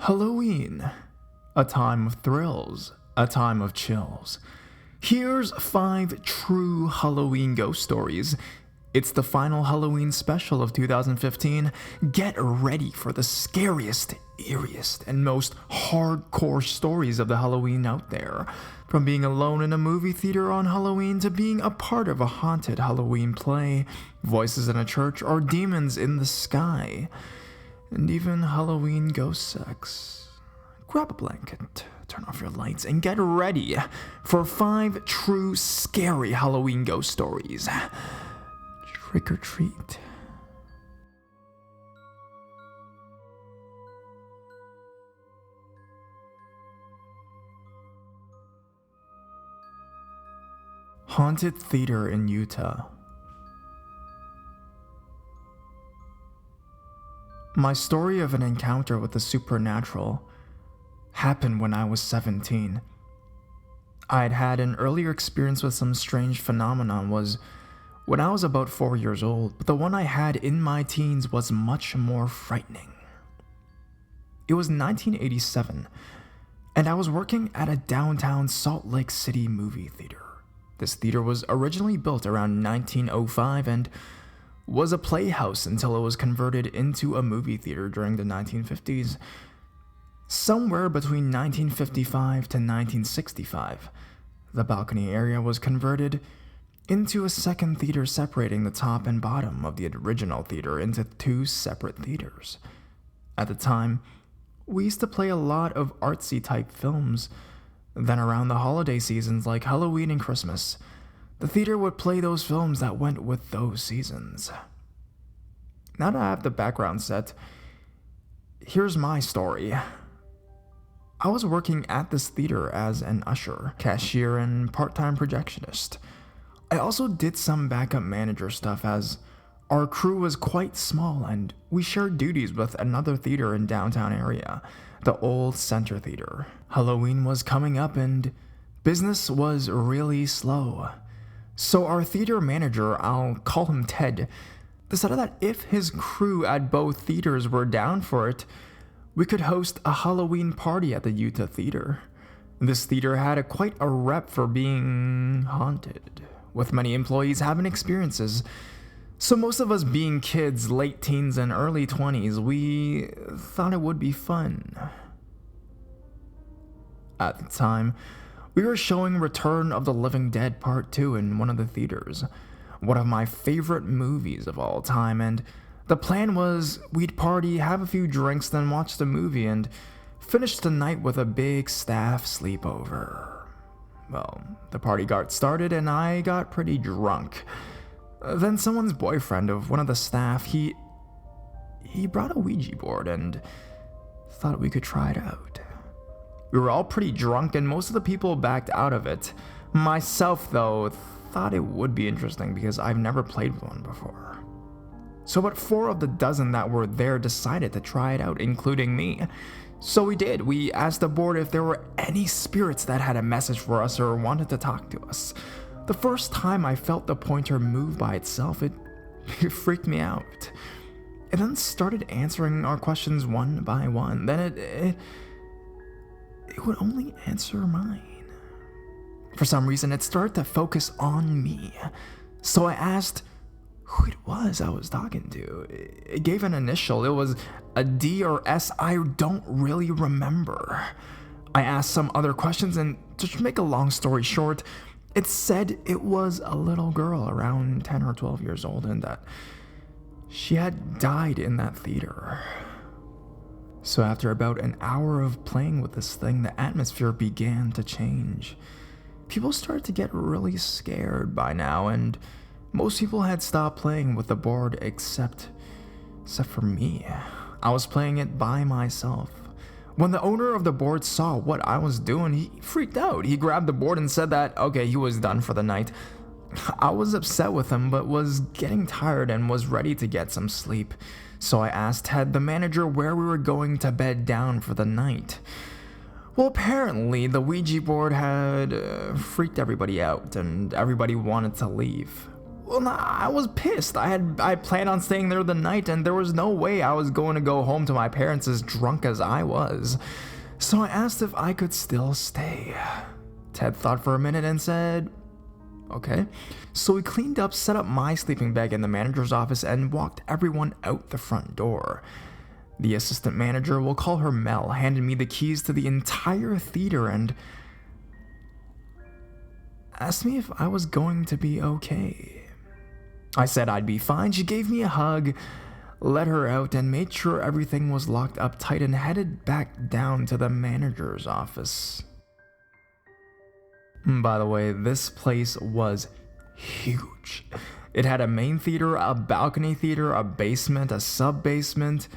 Halloween. A time of thrills, a time of chills. Here's 5 true Halloween ghost stories. It's the final Halloween special of 2015. Get ready for the scariest, eeriest, and most hardcore stories of the Halloween out there. From being alone in a movie theater on Halloween to being a part of a haunted Halloween play, voices in a church, or demons in the sky. And even Halloween ghost sex. Grab a blanket, turn off your lights, and get ready for 5 true scary Halloween ghost stories. Trick or treat. Haunted theater in Utah. My story of an encounter with the supernatural happened when I was 17. I'd had an earlier experience with some strange phenomenon was when I was about 4 years old, but the one I had in my teens was much more frightening. It was 1987, and I was working at a downtown Salt Lake City movie theater. This theater was originally built around 1905 and was a playhouse until it was converted into a movie theater during the 1950s. Somewhere between 1955 to 1965, the balcony area was converted into a second theater, separating the top and bottom of the original theater into 2 separate theaters. At the time, we used to play a lot of artsy type films. Then around the holiday seasons like Halloween and Christmas, the theater would play those films that went with those seasons. Now that I have the background set, here's my story. I was working at this theater as an usher, cashier, and part-time projectionist. I also did some backup manager stuff as our crew was quite small and we shared duties with another theater in downtown area, the Old Center Theater. Halloween was coming up and business was really slow. So our theater manager, I'll call him Ted, decided that if his crew at both theaters were down for it, we could host a Halloween party at the Utah Theater. This theater had quite a rep for being haunted, with many employees having experiences. So most of us being kids, late teens and early 20s, we thought it would be fun. At the time, we were showing Return of the Living Dead Part 2 in one of the theaters, one of my favorite movies of all time, and the plan was we'd party, have a few drinks, then watch the movie, and finish the night with a big staff sleepover. Well, the party got started and I got pretty drunk. Then someone's boyfriend of one of the staff, he brought a Ouija board and thought we could try it out. We were all pretty drunk and most of the people backed out of it. Myself, though, thought it would be interesting because I've never played one before. So about 4 of the dozen that were there decided to try it out, including me. So we did. We asked the board if there were any spirits that had a message for us or wanted to talk to us. The first time I felt the pointer move by itself, it freaked me out. It then started answering our questions one by one. Then it would only answer mine. For some reason, it started to focus on me. So I asked who it was I was talking to. It gave an initial. It was a D or S. I don't really remember. I asked some other questions, and to make a long story short, it said it was a little girl around 10 or 12 years old and that she had died in that theater. So after about an hour of playing with this thing, the atmosphere began to change. People started to get really scared by now, and most people had stopped playing with the board except for me. I was playing it by myself. When the owner of the board saw what I was doing, he freaked out. He grabbed the board and said that, okay, he was done for the night. I was upset with him, but was getting tired and was ready to get some sleep. So I asked Ted, the manager, where we were going to bed down for the night. Well, apparently the Ouija board had freaked everybody out and everybody wanted to leave. Well, nah, I was pissed. I planned on staying there the night, and there was no way I was going to go home to my parents as drunk as I was. So I asked if I could still stay. Ted thought for a minute and said, okay. So we cleaned up, set up my sleeping bag in the manager's office, and walked everyone out the front door. The assistant manager, we'll call her Mel, handed me the keys to the entire theater and asked me if I was going to be okay. I said I'd be fine. She gave me a hug, let her out, and made sure everything was locked up tight and headed back down to the manager's office. By the way, this place was huge. It had a main theater, a balcony theater, a basement, a sub-basement.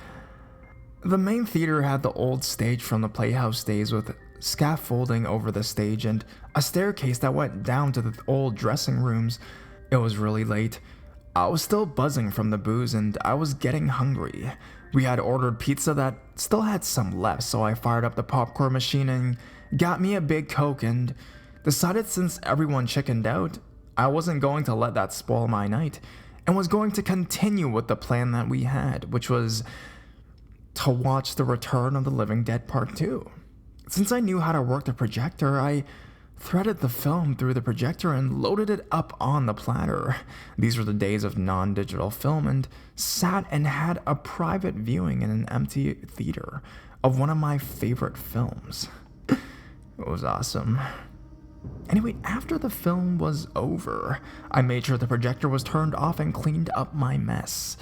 The main theater had the old stage from the Playhouse days with scaffolding over the stage and a staircase that went down to the old dressing rooms. It was really late. I was still buzzing from the booze and I was getting hungry. We had ordered pizza that still had some left, so I fired up the popcorn machine and got me a big Coke and decided since everyone chickened out, I wasn't going to let that spoil my night and was going to continue with the plan that we had, which was to watch The Return of the Living Dead Part 2. Since I knew how to work the projector, I threaded the film through the projector and loaded it up on the platter. These were the days of non-digital film, and sat and had a private viewing in an empty theater of one of my favorite films. It was awesome. Anyway, after the film was over, I made sure the projector was turned off and cleaned up my mess.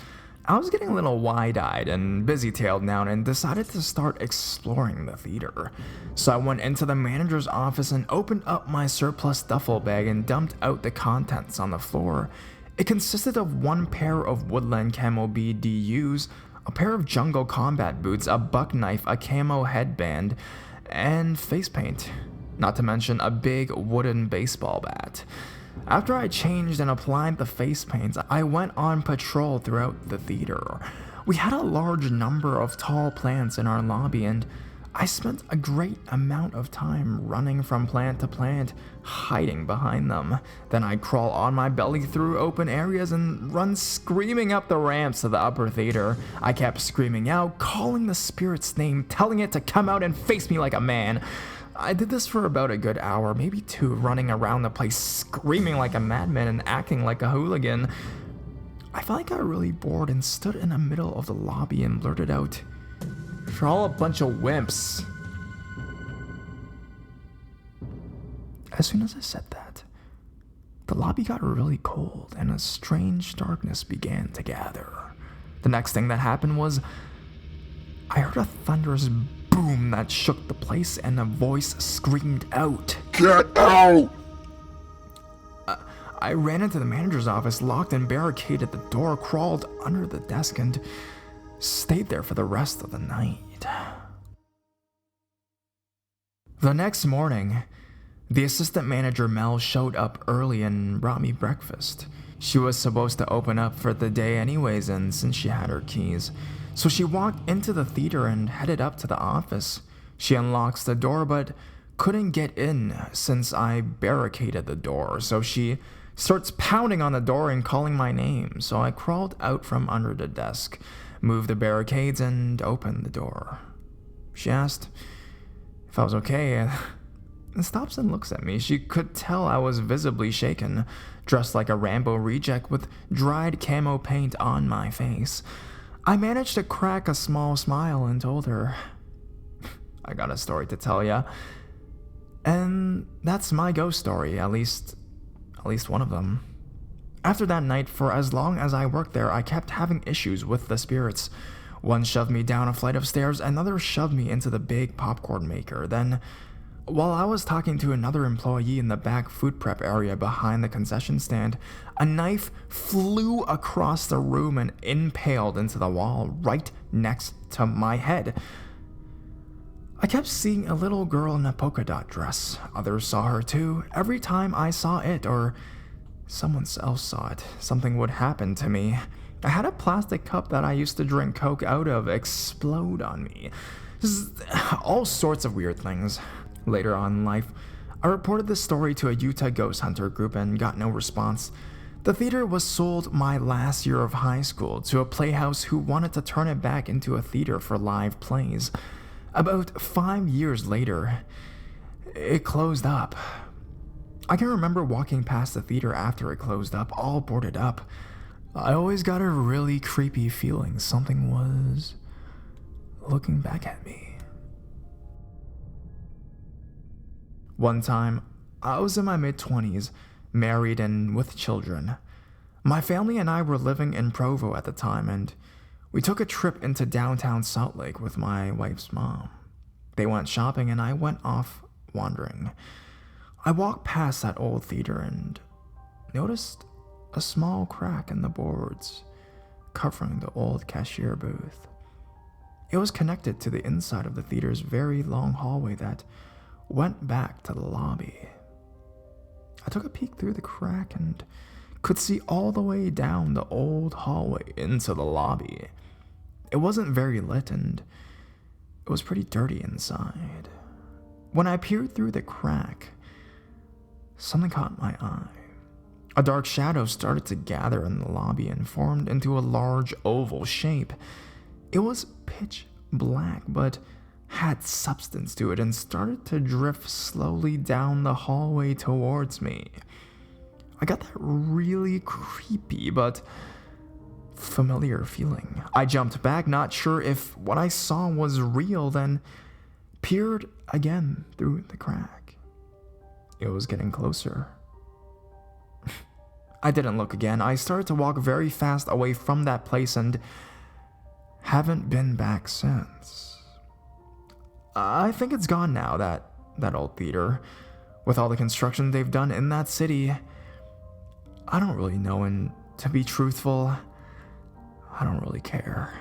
I was getting a little wide-eyed and busy-tailed now and decided to start exploring the theater. So I went into the manager's office and opened up my surplus duffel bag and dumped out the contents on the floor. It consisted of one pair of Woodland Camo BDUs, a pair of jungle combat boots, a buck knife, a camo headband, and face paint. Not to mention a big wooden baseball bat. After I changed and applied the face paint, I went on patrol throughout the theater. We had a large number of tall plants in our lobby, and I spent a great amount of time running from plant to plant, hiding behind them. Then I'd crawl on my belly through open areas and run screaming up the ramps to the upper theater. I kept screaming out, calling the spirit's name, telling it to come out and face me like a man. I did this for about a good hour, maybe two, running around the place screaming like a madman and acting like a hooligan. I finally got really bored and stood in the middle of the lobby and blurted out, "You're all a bunch of wimps." As soon as I said that, the lobby got really cold and a strange darkness began to gather. The next thing that happened was I heard a thunderous boom that shook the place, and a voice screamed out, "Get out!" I ran into the manager's office, locked and barricaded the door, crawled under the desk, and stayed there for the rest of the night. The next morning, the assistant manager Mel showed up early and brought me breakfast. She was supposed to open up for the day anyways, and since she had her keys, so she walked into the theater and headed up to the office. She unlocks the door but couldn't get in since I barricaded the door, so she starts pounding on the door and calling my name. So I crawled out from under the desk, moved the barricades, and opened the door. She asked if I was okay and stops and looks at me. She could tell I was visibly shaken, dressed like a Rambo reject with dried camo paint on my face. I managed to crack a small smile and told her, "I got a story to tell ya." And that's my ghost story, at least one of them. After that night, for as long as I worked there, I kept having issues with the spirits. One shoved me down a flight of stairs, another shoved me into the big popcorn maker. Then, while I was talking to another employee in the back food prep area behind the concession stand, a knife flew across the room and impaled into the wall right next to my head. I kept seeing a little girl in a polka dot dress. Others saw her too. Every time I saw it or someone else saw it, something would happen to me. I had a plastic cup that I used to drink Coke out of explode on me. Just all sorts of weird things. Later on in life, I reported this story to a Utah ghost hunter group and got no response. The theater was sold my last year of high school to a playhouse who wanted to turn it back into a theater for live plays. About 5 years later, it closed up. I can remember walking past the theater after it closed up, all boarded up. I always got a really creepy feeling something was looking back at me. One time, I was in my mid-20s, married and with children. My family and I were living in Provo at the time, and we took a trip into downtown Salt Lake with my wife's mom. They went shopping and I went off wandering. I walked past that old theater and noticed a small crack in the boards covering the old cashier booth. It was connected to the inside of the theater's very long hallway that went back to the lobby. I took a peek through the crack and could see all the way down the old hallway into the lobby. It wasn't very lit and it was pretty dirty inside. When I peered through the crack, something caught my eye. A dark shadow started to gather in the lobby and formed into a large oval shape. It was pitch black, but had substance to it and started to drift slowly down the hallway towards me. I got that really creepy but familiar feeling. I jumped back, not sure if what I saw was real, then peered again through the crack. It was getting closer. I didn't look again. I started to walk very fast away from that place and haven't been back since. I think it's gone now, that old theater. With all the construction they've done in that city, I don't really know, and to be truthful, I don't really care.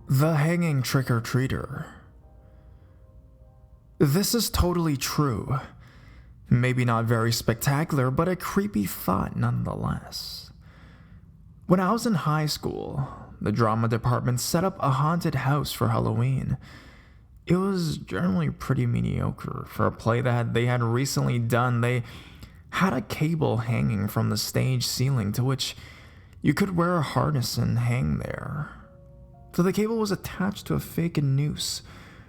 The hanging trick-or-treater. This is totally true. Maybe not very spectacular, but a creepy thought nonetheless. When I was in high school, the drama department set up a haunted house for Halloween. It was generally pretty mediocre for a play that they had recently done. They had a cable hanging from the stage ceiling to which you could wear a harness and hang there. So the cable was attached to a fake noose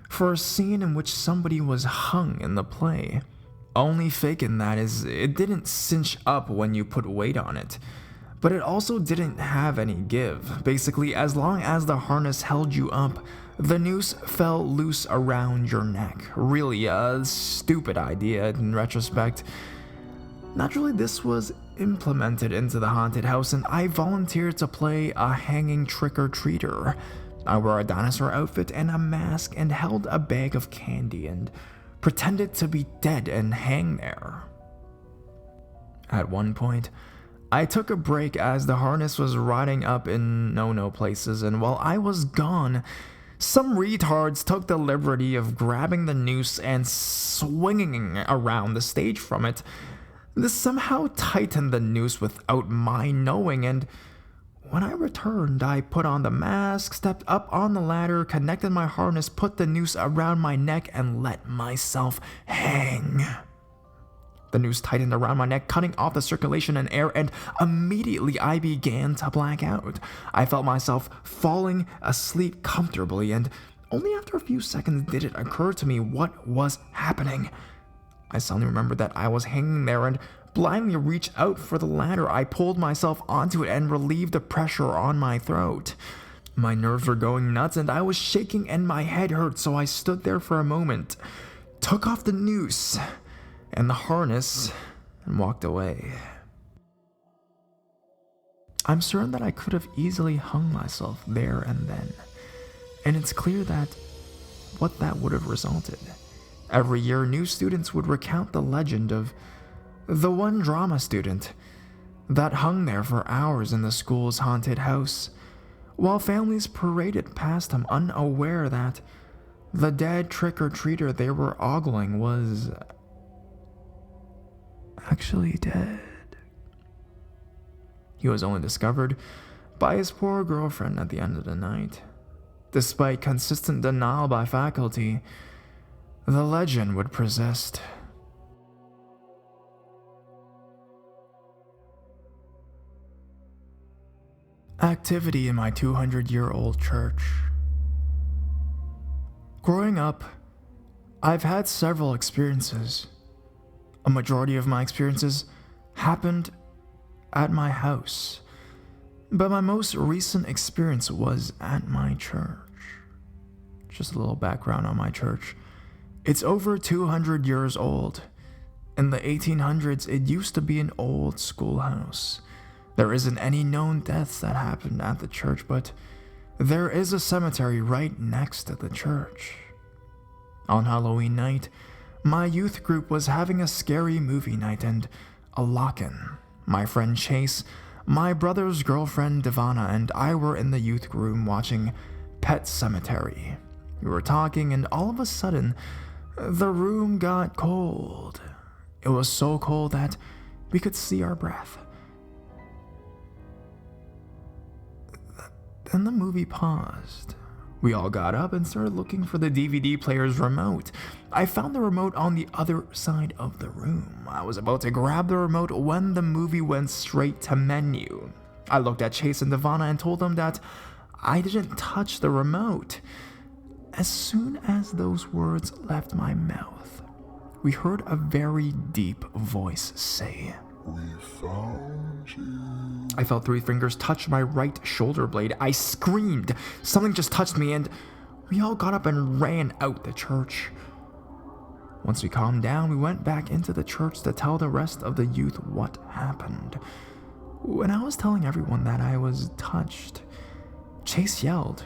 for a scene in which somebody was hung in the play. Only fake in that is it didn't cinch up when you put weight on it, but it also didn't have any give. Basically, as long as the harness held you up, the noose fell loose around your neck. Really a stupid idea in retrospect. Naturally, this was implemented into the haunted house, and I volunteered to play a hanging trick-or-treater. I wore a dinosaur outfit and a mask and held a bag of candy and pretended to be dead and hang there. At one point, I took a break as the harness was rotting up in no-no places, and while I was gone, some retards took the liberty of grabbing the noose and swinging around the stage from it. This somehow tightened the noose without my knowing, and when I returned, I put on the mask, stepped up on the ladder, connected my harness, put the noose around my neck, and let myself hang. The noose tightened around my neck, cutting off the circulation and air, and immediately I began to black out. I felt myself falling asleep comfortably, and only after a few seconds did it occur to me what was happening. I suddenly remembered that I was hanging there and blindly reached out for the ladder. I pulled myself onto it and relieved the pressure on my throat. My nerves were going nuts and I was shaking and my head hurt, so I stood there for a moment, took off the noose and the harness, and walked away. I'm certain that I could have easily hung myself there and then, and it's clear that what that would have resulted. Every year, new students would recount the legend of the one drama student that hung there for hours in the school's haunted house, while families paraded past him unaware that the dead trick-or-treater they were ogling was actually dead. He was only discovered by his poor girlfriend at the end of the night. Despite consistent denial by faculty, the legend would persist. Activity in my 200-year-old church. Growing up, I've had several experiences. A majority of my experiences happened at my house, but my most recent experience was at my church. Just a little background on my church. It's over 200 years old. In the 1800s, it used to be an old schoolhouse. There isn't any known deaths that happened at the church, but there is a cemetery right next to the church. On Halloween night, my youth group was having a scary movie night, and a lock-in. My friend Chase, my brother's girlfriend Devana, and I were in the youth room watching Pet Sematary. We were talking, and all of a sudden, the room got cold. It was so cold that we could see our breath. Then the movie paused. We all got up and started looking for the DVD player's remote. I found the remote on the other side of the room. I was about to grab the remote when the movie went straight to menu. I looked at Chase and Devana and told them that I didn't touch the remote. As soon as those words left my mouth, we heard a very deep voice say, "We found you." I felt 3 fingers touch my right shoulder blade. I screamed. Something just touched me, and we all got up and ran out the church. Once we calmed down, we went back into the church to tell the rest of the youth what happened. When I was telling everyone that I was touched, Chase yelled,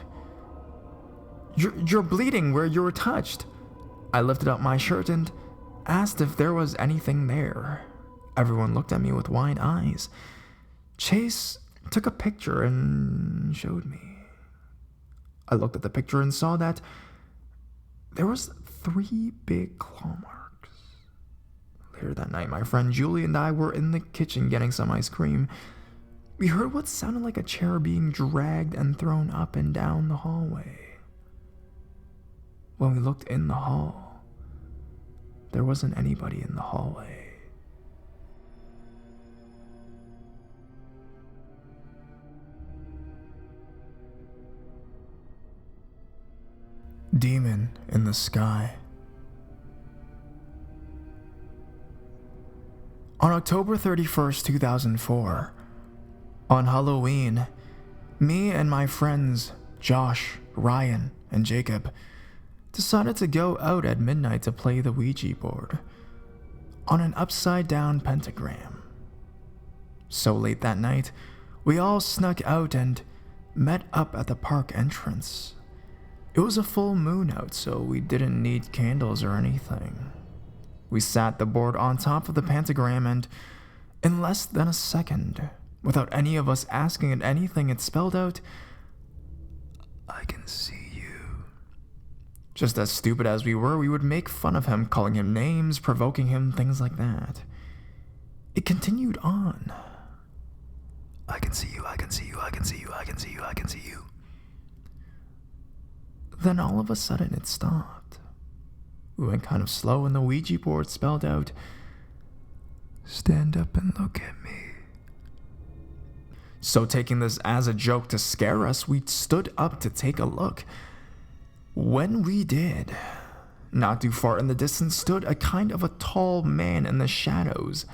You're bleeding where you were touched." I lifted up my shirt and asked if there was anything there. Everyone looked at me with wide eyes. Chase took a picture and showed me. I looked at the picture and saw that there was 3 big claw marks. Later that night, my friend Julie and I were in the kitchen getting some ice cream. We heard what sounded like a chair being dragged and thrown up and down the hallway. When we looked in the hall, there wasn't anybody in the hallway. Demon in the sky. On October 31st, 2004, on Halloween, me and my friends Josh, Ryan, and Jacob decided to go out at midnight to play the Ouija board on an upside-down pentagram. So late that night, we all snuck out and met up at the park entrance. It was a full moon out, so we didn't need candles or anything. We sat the board on top of the pentagram, and in less than a second, without any of us asking it anything, it spelled out, "I can see you." Just as stupid as we were, we would make fun of him, calling him names, provoking him, things like that. It continued on. "I can see you, I can see you, I can see you, I can see you, I can see you." Then all of a sudden it stopped. We went kind of slow and the Ouija board spelled out, "Stand up and look at me." So taking this as a joke to scare us, we stood up to take a look. When we did, not too far in the distance stood a kind of a tall man in the shadows,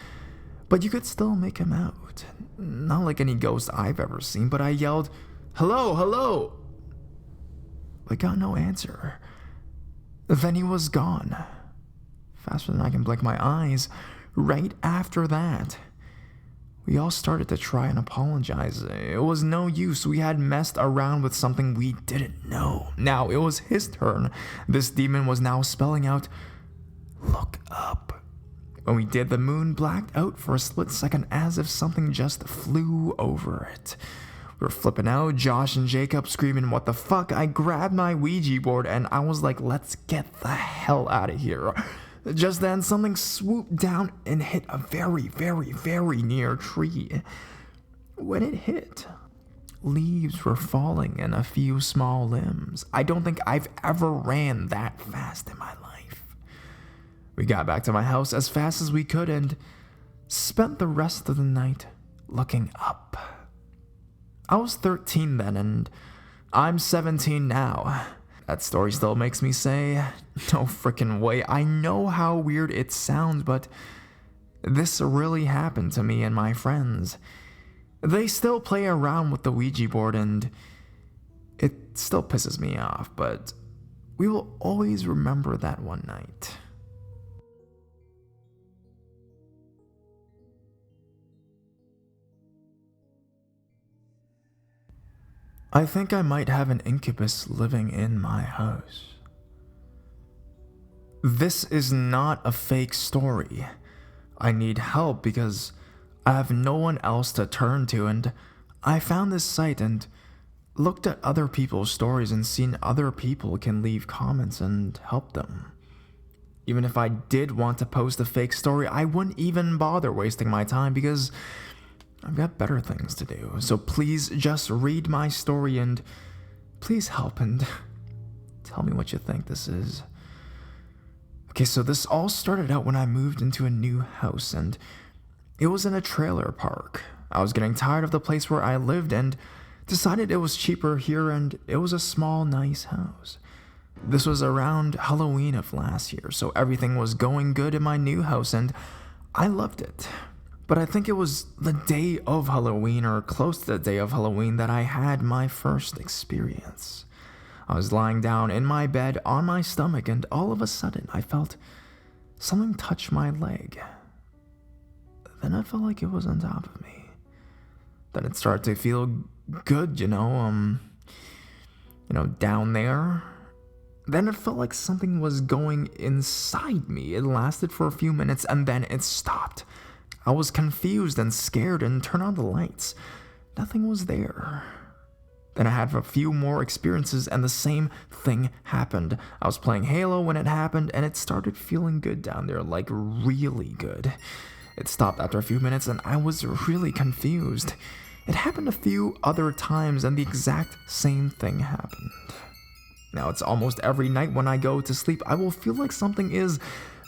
but you could still make him out. Not like any ghost I've ever seen, but I yelled, "Hello, hello!" but got no answer. Then he was gone. Faster than I can blink my eyes. Right after that, we all started to try and apologize. It was no use. We had messed around with something we didn't know. Now it was his turn. This demon was now spelling out, "Look up." When we did, the moon blacked out for a split second as if something just flew over it. We were flipping out, Josh and Jacob screaming, "What the fuck?" I grabbed my Ouija board and I was like, "Let's get the hell out of here." Just then, something swooped down and hit a very, very, very near tree. When it hit, Leaves were falling and a few small limbs. I don't think I've ever ran that fast in my life. We got back to my house as fast as we could and spent the rest of the night looking up. I was 13 then, and I'm 17 now. That story still makes me say, no frickin' way. I know how weird it sounds, but this really happened to me and my friends. They still play around with the Ouija board, and it still pisses me off, but we will always remember that one night. I think I might have an incubus living in my house. This is not a fake story. I need help because I have no one else to turn to, and I found this site and looked at other people's stories and seen other people can leave comments and help them. Even if I did want to post a fake story, I wouldn't even bother wasting my time because I've got better things to do. So please just read my story and please help and tell me what you think this is. Okay, so this all started out when I moved into a new house, and it was in a trailer park. I was getting tired of the place where I lived and decided it was cheaper here, and it was a small, nice house. This was around Halloween of last year, so everything was going good in my new house, and I loved it. But I think it was the day of Halloween, or close to the day of Halloween, that I had my first experience. I was lying down in my bed on my stomach, and all of a sudden I felt something touch my leg. Then I felt like it was on top of me. Then it started to feel good, down there. Then it felt like something was going inside me. It lasted for a few minutes, and then it stopped. I was confused and scared and turned on the lights. Nothing was there. Then I had a few more experiences and the same thing happened. I was playing Halo when it happened, and it started feeling good down there, like really good. It stopped after a few minutes and I was really confused. It happened a few other times and the exact same thing happened. Now it's almost every night when I go to sleep, I will feel like something is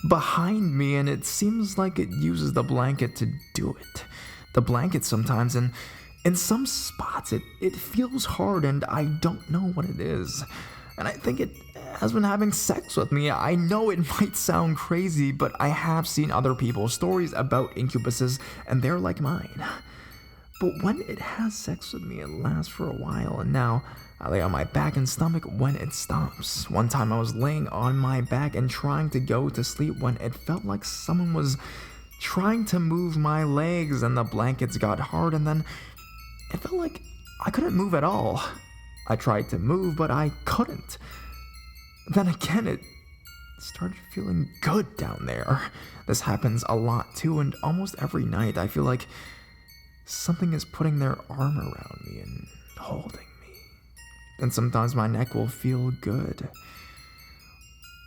behind me, and it seems like it uses the blanket to do it. The blanket sometimes, and in some spots it feels hard and I don't know what it is. And I think it has been having sex with me. I know it might sound crazy, but I have seen other people's stories about incubuses and they're like mine. But when it has sex with me, it lasts for a while, and now I lay on my back and stomach when it stops. One time I was laying on my back and trying to go to sleep when it felt like someone was trying to move my legs, and the blankets got hard, and then it felt like I couldn't move at all. I tried to move, but I couldn't. Then again, it started feeling good down there. This happens a lot too, and almost every night I feel like something is putting their arm around me and holding me. And sometimes my neck will feel good.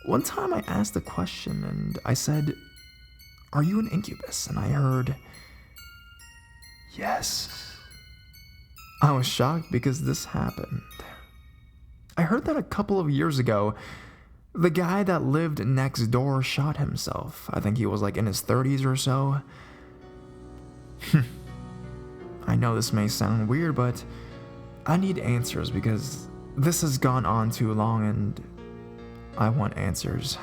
One time I asked a question and I said, "Are you an incubus?" And I heard, "Yes." I was shocked because this happened. I heard that a couple of years ago, the guy that lived next door shot himself. I think he was like in his 30s or so. I know this may sound weird, but I need answers because this has gone on too long and I want answers.